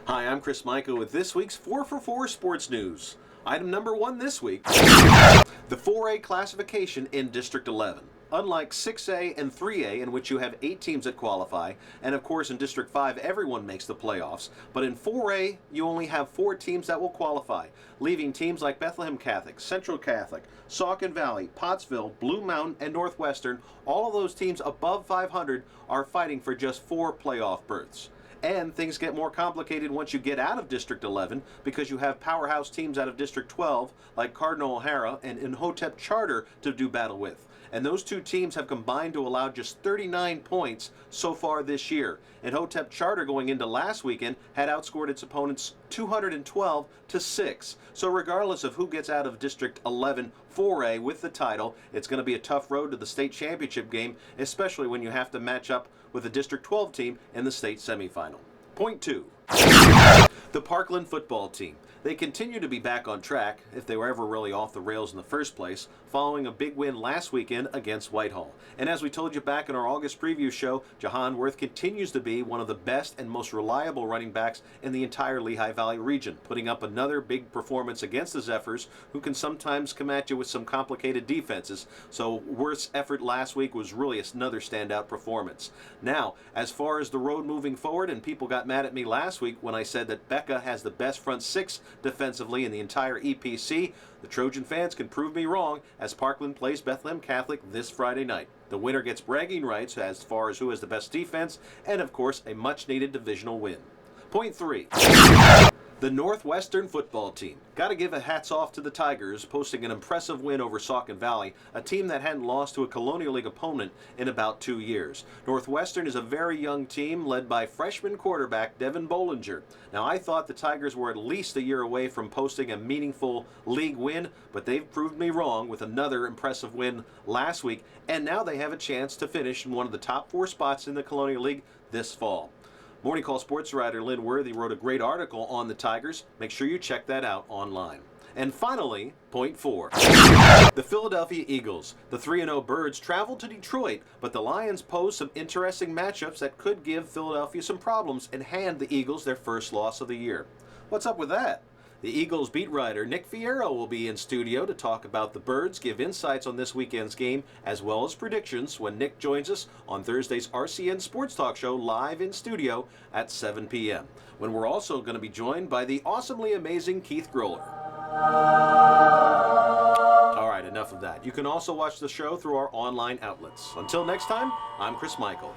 Hi, I'm Chris Michael with this week's 4 for 4 Sports News. Item number 1 this week, the 4A classification in District 11. Unlike 6A and 3A, in which you have 8 teams that qualify, and of course in District 5 everyone makes the playoffs, but in 4A you only have 4 teams that will qualify, leaving teams like Bethlehem Catholic, Central Catholic, Saucon Valley, Pottsville, Blue Mountain, and Northwestern. All of those teams above 500 are fighting for just 4 playoff berths. And things get more complicated once you get out of District 11 because you have powerhouse teams out of District 12 like Cardinal O'Hara and Imhotep Charter to do battle with. And those 2 teams have combined to allow just 39 points so far this year. Imhotep Charter going into last weekend had outscored its opponents 212 to 6. So regardless of who gets out of District 11 4A with the title, it's going to be a tough road to the state championship game, especially when you have to match up with a District 12 team in the state semifinal. Point 2. The Parkland football team. They continue to be back on track, if they were ever really off the rails in the first place, following a big win last weekend against Whitehall. And as we told you back in our August preview show, Jahan Worth continues to be one of the best and most reliable running backs in the entire Lehigh Valley region, putting up another big performance against the Zephyrs, who can sometimes come at you with some complicated defenses. So Worth's effort last week was really another standout performance. Now, as far as the road moving forward, and people got mad at me last week when I said that Becca has the best front 6 defensively in the entire EPC, the Trojan fans can prove me wrong as Parkland plays Bethlehem Catholic this Friday night. The winner gets bragging rights as far as who has the best defense and, of course, a much-needed divisional win. Point 3. The Northwestern football team. Got to give a hats off to the Tigers, posting an impressive win over Saucon Valley, a team that hadn't lost to a Colonial League opponent in about 2 years. Northwestern is a very young team led by freshman quarterback Devin Bollinger. Now, I thought the Tigers were at least a year away from posting a meaningful league win, but they've proved me wrong with another impressive win last week, and now they have a chance to finish in one of the top 4 spots in the Colonial League this fall. Morning Call sports writer Lynn Worthy wrote a great article on the Tigers. Make sure you check that out online. And finally, point 4. The Philadelphia Eagles. The 3-0 Birds traveled to Detroit, but the Lions pose some interesting matchups that could give Philadelphia some problems and hand the Eagles their first loss of the year. What's up with that? The Eagles beat writer Nick Fierro will be in studio to talk about the Birds, give insights on this weekend's game, as well as predictions when Nick joins us on Thursday's RCN SportsTalk show live in studio at 7 p.m., when we're also going to be joined by the awesomely amazing Keith Groller. All right, enough of that. You can also watch the show through our online outlets. Until next time, I'm Chris Michael.